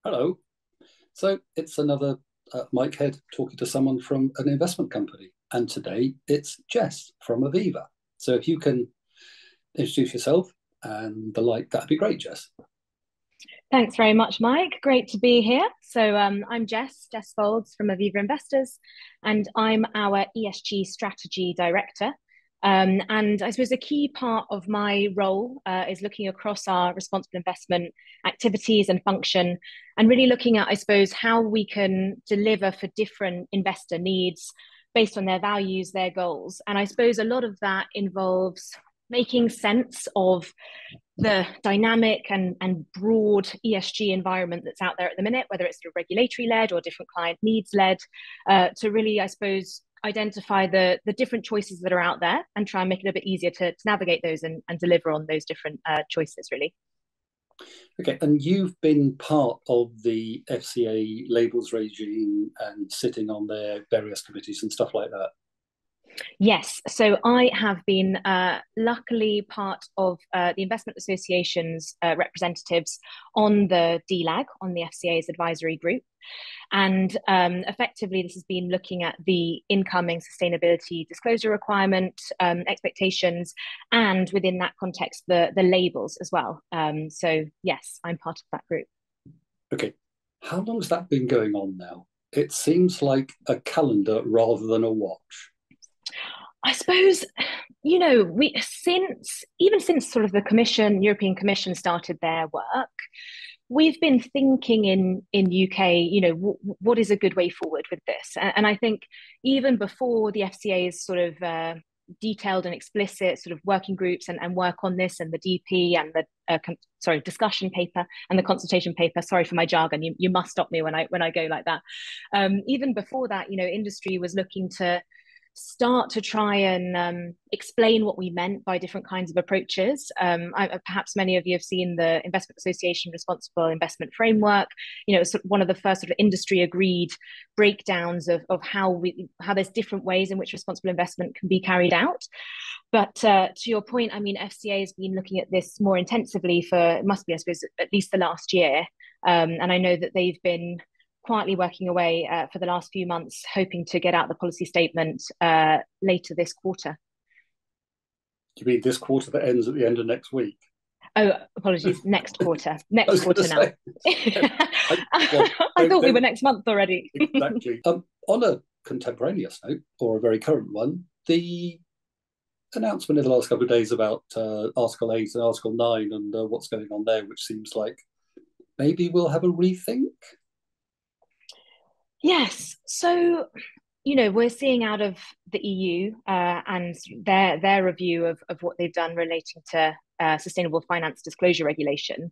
Hello. So it's another Mike Head talking to someone from an investment company. And today it's Jess from Aviva. So if you can introduce yourself and the like, that'd be great, Jess. Thanks very much, Mike. Great to be here. I'm Jess Foulds from Aviva Investors, and I'm our ESG Strategy Director. And I suppose a key part of my role is looking across our responsible investment activities and function, and really looking at, I suppose, how we can deliver for different investor needs based on their values, their goals. And I suppose a lot of that involves making sense of the dynamic and broad ESG environment that's out there at the minute, whether it's sort of regulatory led or different client needs led, to really, I suppose, identify the different choices that are out there and try and make it a bit easier to navigate those and deliver on those different choices, really. Okay, and you've been part of the FCA labels regime and sitting on their various committees and stuff like that. Yes, so I have been luckily part of the Investment Association's representatives on the DLAG, on the FCA's advisory group. And effectively, this has been looking at the incoming sustainability disclosure requirement expectations, and within that context, the labels as well. So yes, I'm part of that group. Okay, how long's that been going on now? It seems like a calendar rather than a watch. I suppose, we since sort of the European Commission started their work, we've been thinking in UK, what is a good way forward with this? And I think even before the FCA's sort of detailed and explicit sort of working groups and work on this, and the DP and the discussion paper and the consultation paper. Sorry for my jargon. You must stop me when I go like that. Even before that, industry was looking to start to try and explain what we meant by different kinds of approaches. Perhaps many of you have seen the Investment Association Responsible Investment Framework. It's one of the first sort of industry agreed breakdowns of how there's different ways in which responsible investment can be carried out. But to your point, I mean, FCA has been looking at this more intensively for, it must be, I suppose, at least the last year. And I know that they've been quietly working away for the last few months, hoping to get out the policy statement later this quarter. Do you mean this quarter that ends at the end of next week? Oh, apologies, next quarter. Next quarter now. I thought we were next month already. Exactly. On a contemporaneous note, or a very current one, the announcement in the last couple of days about Article 8 and Article 9 and what's going on there, which seems like maybe we'll have a rethink. Yes. So, we're seeing out of the EU and their review of what they've done relating to sustainable finance disclosure regulation,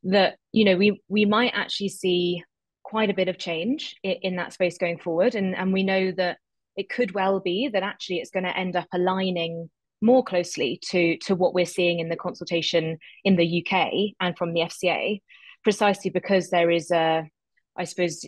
that, we might actually see quite a bit of change in that space going forward. And we know that it could well be that actually it's going to end up aligning more closely to what we're seeing in the consultation in the UK and from the FCA, precisely because there is I suppose,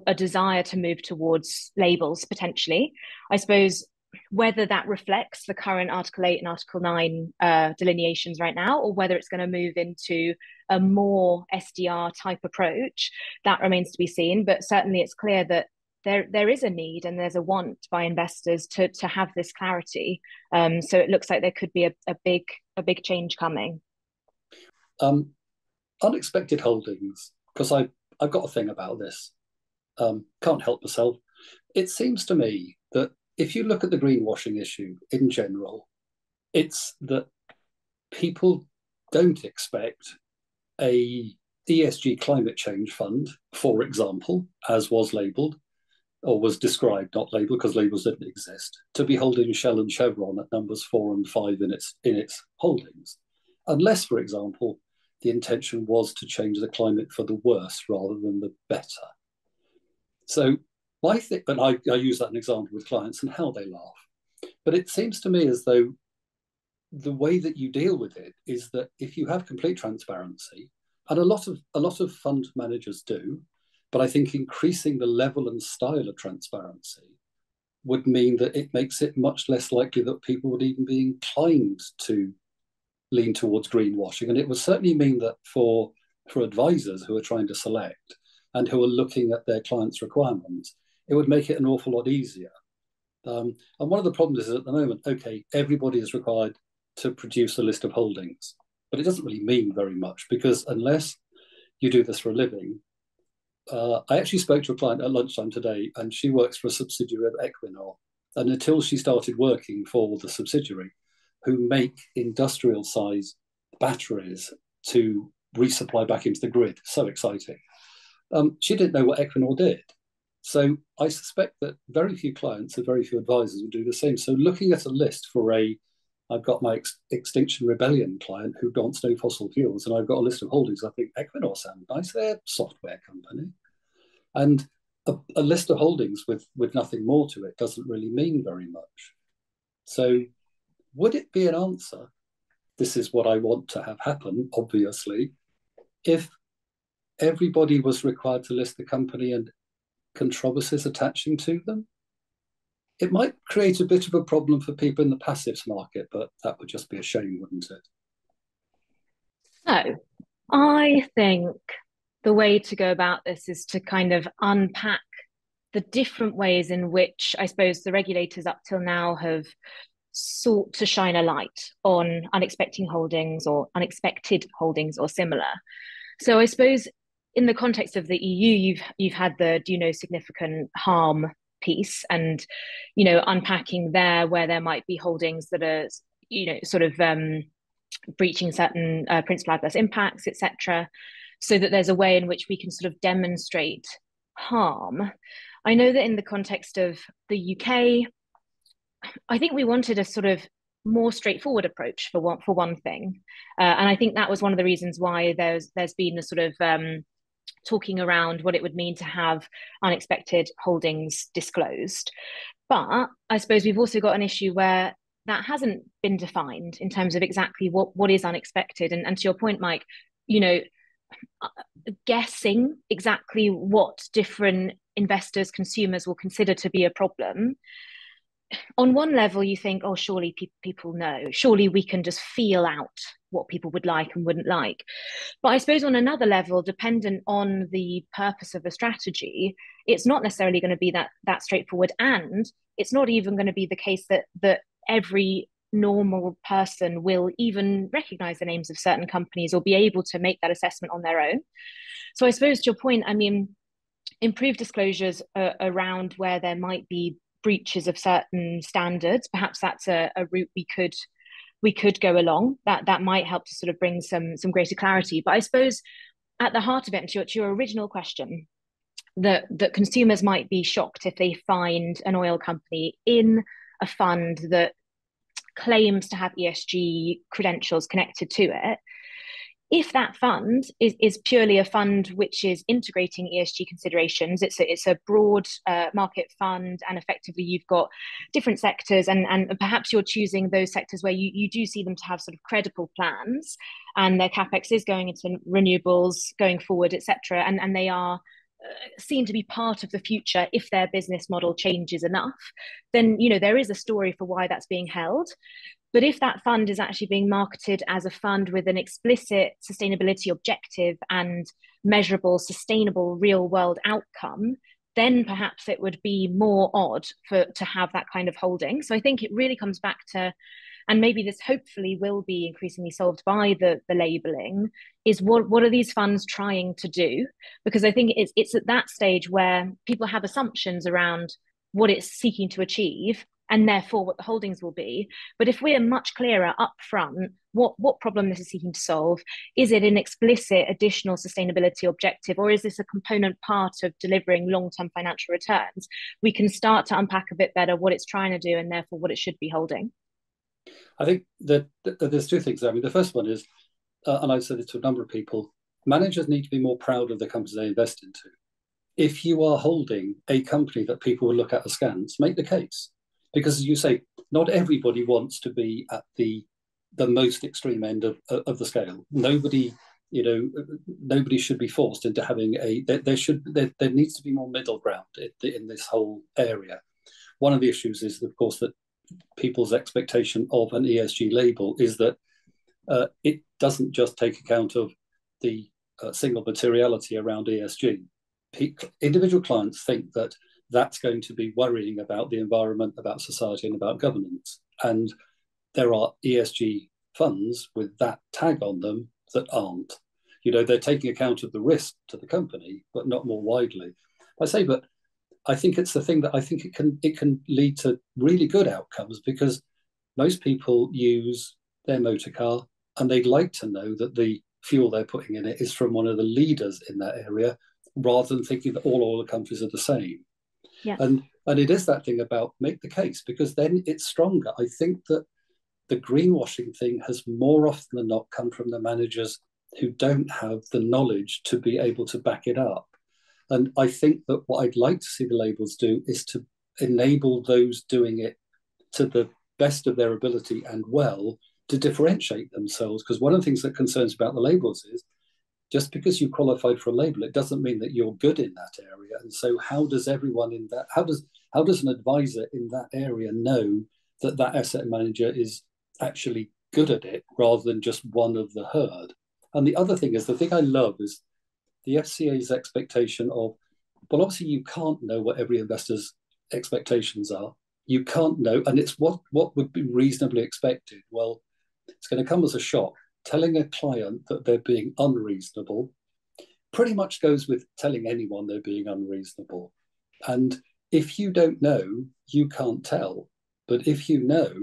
a desire to move towards labels potentially. I suppose whether that reflects the current Article 8 and Article 9 delineations right now, or whether it's going to move into a more SDR type approach, that remains to be seen. But certainly it's clear that there is a need and there's a want by investors to have this clarity. So it looks like there could be a big change coming. Unexpected holdings, because I've got a thing about this. Can't help myself. It seems to me that if you look at the greenwashing issue in general, it's that people don't expect a ESG climate change fund, for example, as was labelled, or was described, not labelled because labels didn't exist, to be holding Shell and Chevron at numbers 4 and 5 in its holdings, unless, for example, the intention was to change the climate for the worse rather than the better. So and I use that as an example with clients and how they laugh. But it seems to me as though the way that you deal with it is that if you have complete transparency, and a lot of fund managers do, but I think increasing the level and style of transparency would mean that it makes it much less likely that people would even be inclined to lean towards greenwashing. And it would certainly mean that for for advisors who are trying to select and who are looking at their clients' requirements, it would make it an awful lot easier. And one of the problems is at the moment, okay, everybody is required to produce a list of holdings, but it doesn't really mean very much, because unless you do this for a living, I actually spoke to a client at lunchtime today, and she works for a subsidiary of Equinor. And until she started working for the subsidiary, who make industrial size batteries to resupply back into the grid, so exciting, she didn't know what Equinor did. So I suspect that very few clients and very few advisors would do the same. So looking at a list for I've got my Extinction Rebellion client who wants no fossil fuels, and I've got a list of holdings. I think Equinor sound nice. They're a software company. And a list of holdings with nothing more to it doesn't really mean very much. So would it be an answer? This is what I want to have happen, obviously, if everybody was required to list the company and controversies attaching to them? It might create a bit of a problem for people in the passives market, but that would just be a shame, wouldn't it? So I think the way to go about this is to kind of unpack the different ways in which I suppose the regulators up till now have sought to shine a light on unexpected holdings or similar. So I suppose in the context of the EU, you've had the do you know significant harm piece, and unpacking there where there might be holdings that are sort of breaching certain principal adverse impacts, etc., so that there's a way in which we can sort of demonstrate harm. I know that in the context of the UK, I think we wanted a sort of more straightforward approach for one thing, and I think that was one of the reasons why there's been a sort of talking around what it would mean to have unexpected holdings disclosed. But I suppose we've also got an issue where that hasn't been defined in terms of exactly what is unexpected. And to your point, Mike, guessing exactly what different investors, consumers will consider to be a problem. On one level, you think, oh, surely people know. Surely we can just feel out what people would like and wouldn't like. But I suppose on another level, dependent on the purpose of the strategy, it's not necessarily going to be that straightforward. And it's not even going to be the case that every normal person will even recognize the names of certain companies or be able to make that assessment on their own. So I suppose to your point, I mean, improved disclosures around where there might be breaches of certain standards, perhaps that's a route we could go along. That might help to sort of bring some greater clarity. But I suppose at the heart of it, and to your original question, that consumers might be shocked if they find an oil company in a fund that claims to have ESG credentials connected to it. If that fund is purely a fund which is integrating ESG considerations, it's a broad market fund, and effectively you've got different sectors, and perhaps you're choosing those sectors where you do see them to have sort of credible plans, and their capex is going into renewables going forward, etc., and they are seen to be part of the future if their business model changes enough, then there is a story for why that's being held. But if that fund is actually being marketed as a fund with an explicit sustainability objective and measurable, sustainable real world outcome, then perhaps it would be more odd to have that kind of holding. So I think it really comes back to, and maybe this hopefully will be increasingly solved by the labeling, is what are these funds trying to do? Because I think it's at that stage where people have assumptions around what it's seeking to achieve, and therefore what the holdings will be. But if we're much clearer upfront what problem this is seeking to solve, is it an explicit additional sustainability objective, or is this a component part of delivering long-term financial returns, we can start to unpack a bit better what it's trying to do and therefore what it should be holding. I think that there's two things there. I mean, the first one is, and I've said this to a number of people, managers need to be more proud of the companies they invest into. If you are holding a company that people will look at askance, make the case. Because as you say, not everybody wants to be at the most extreme end of the scale. Nobody should be forced into having there needs to be more middle ground in this whole area. One of the issues is, of course, that people's expectation of an ESG label is that it doesn't just take account of the single materiality around ESG. Individual clients think that that's going to be worrying about the environment, about society, and about governance. And there are ESG funds with that tag on them that aren't. They're taking account of the risk to the company, but not more widely. But I think it's the thing that I think it can lead to really good outcomes, because most people use their motor car and they'd like to know that the fuel they're putting in it is from one of the leaders in that area, rather than thinking that all oil countries are the same. Yeah. And it is that thing about make the case, because then it's stronger. I think that the greenwashing thing has more often than not come from the managers who don't have the knowledge to be able to back it up. And I think that what I'd like to see the labels do is to enable those doing it to the best of their ability and well to differentiate themselves. Because one of the things that concerns about the labels is just because you qualified for a label, it doesn't mean that you're good in that area. And so how does everyone in that, how does an advisor in that area know that that asset manager is actually good at it rather than just one of the herd? And the other thing is, the thing I love is the FCA's expectation of, well, obviously you can't know what every investor's expectations are. You can't know, and it's what would be reasonably expected. Well, it's going to come as a shock. Telling a client that they're being unreasonable pretty much goes with telling anyone they're being unreasonable. And if you don't know, you can't tell. But if you know,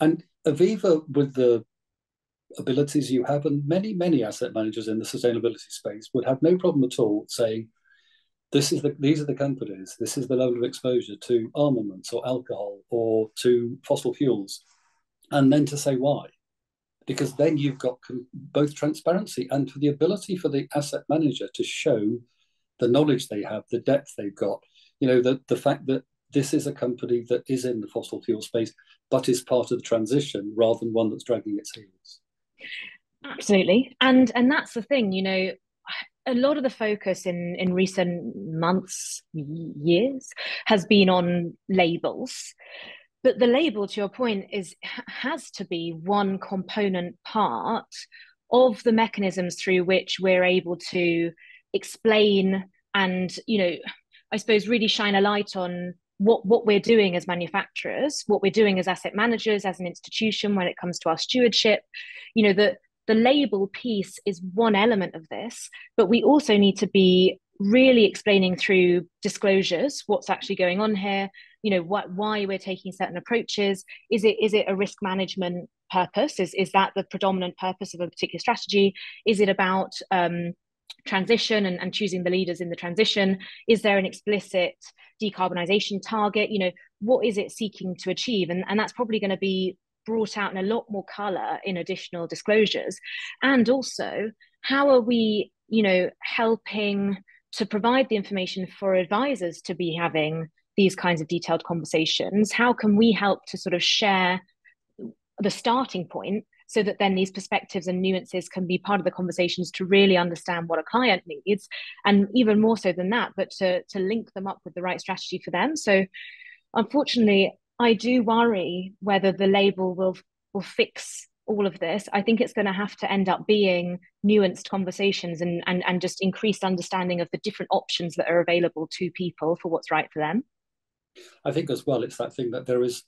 and Aviva, with the abilities you have, and many asset managers in the sustainability space would have no problem at all saying, these are the companies, this is the level of exposure to armaments or alcohol or to fossil fuels, and then to say why. Because then you've got both transparency and for the ability for the asset manager to show the knowledge they have, the depth they've got, the fact that this is a company that is in the fossil fuel space, but is part of the transition rather than one that's dragging its heels. Absolutely. And that's the thing, a lot of the focus in recent months, years, has been on labels. But the label, to your point, has to be one component part of the mechanisms through which we're able to explain and, I suppose really shine a light on what we're doing as manufacturers, what we're doing as asset managers, as an institution when it comes to our stewardship. The label piece is one element of this, but we also need to be really explaining through disclosures what's actually going on here, why we're taking certain approaches. Is it a risk management purpose? Is that the predominant purpose of a particular strategy? Is it about transition and choosing the leaders in the transition? Is there an explicit decarbonisation target? What is it seeking to achieve? And that's probably going to be brought out in a lot more colour in additional disclosures. And also, how are we, helping to provide the information for advisors to be having these kinds of detailed conversations? How can we help to sort of share the starting point so that then these perspectives and nuances can be part of the conversations to really understand what a client needs, and even more so than that, but to link them up with the right strategy for them? So unfortunately, I do worry whether the label will fix all of this. I think it's going to have to end up being nuanced conversations and just increased understanding of the different options that are available to people for what's right for them. I think as well, it's that thing that there is,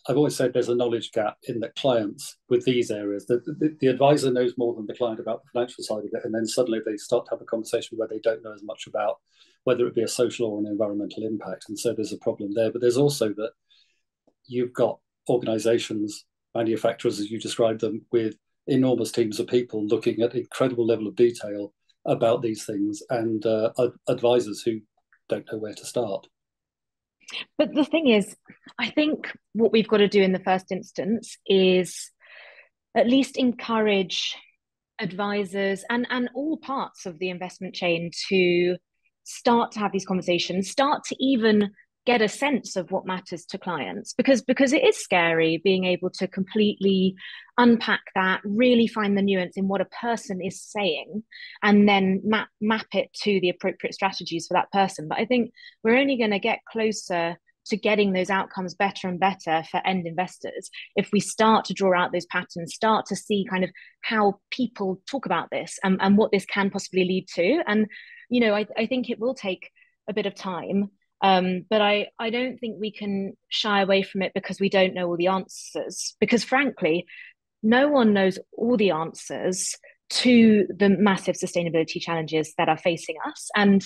I've always said there's a knowledge gap in that clients with these areas, the advisor knows more than the client about the financial side of it. And then suddenly they start to have a conversation where they don't know as much about whether it be a social or an environmental impact. And so there's a problem there. But there's also that you've got organizations, manufacturers, as you described them, with enormous teams of people looking at incredible level of detail about these things, and advisors who don't know where to start. But the thing is, I think what we've got to do in the first instance is at least encourage advisors and all parts of the investment chain to start to have these conversations, start to even get a sense of what matters to clients, because it is scary being able to completely unpack that, really find the nuance in what a person is saying, and then map it to the appropriate strategies for that person. But I think we're only going to get closer to getting those outcomes better and better for end investors, if we start to draw out those patterns, start to see kind of how people talk about this and what this can possibly lead to. And, you know, I think it will take a bit of time. But I don't think we can shy away from it because we don't know all the answers. Because frankly, no one knows all the answers to the massive sustainability challenges that are facing us. And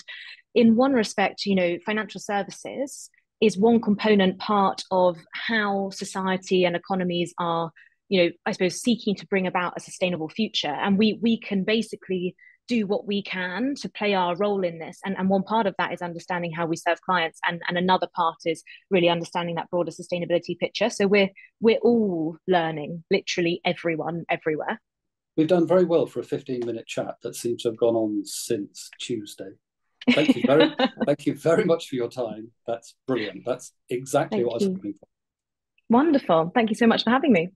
in one respect, you know, financial services is one component part of how society and economies are, you know, I suppose seeking to bring about a sustainable future. And we can basically do what we can to play our role in this. And one part of that is understanding how we serve clients. And another part is really understanding that broader sustainability picture. So we're all learning, literally everyone, everywhere. We've done very well for a 15-minute chat that seems to have gone on since Tuesday. Thank you very much for your time. That's brilliant. That's exactly what I was hoping for. Wonderful. Thank you so much for having me.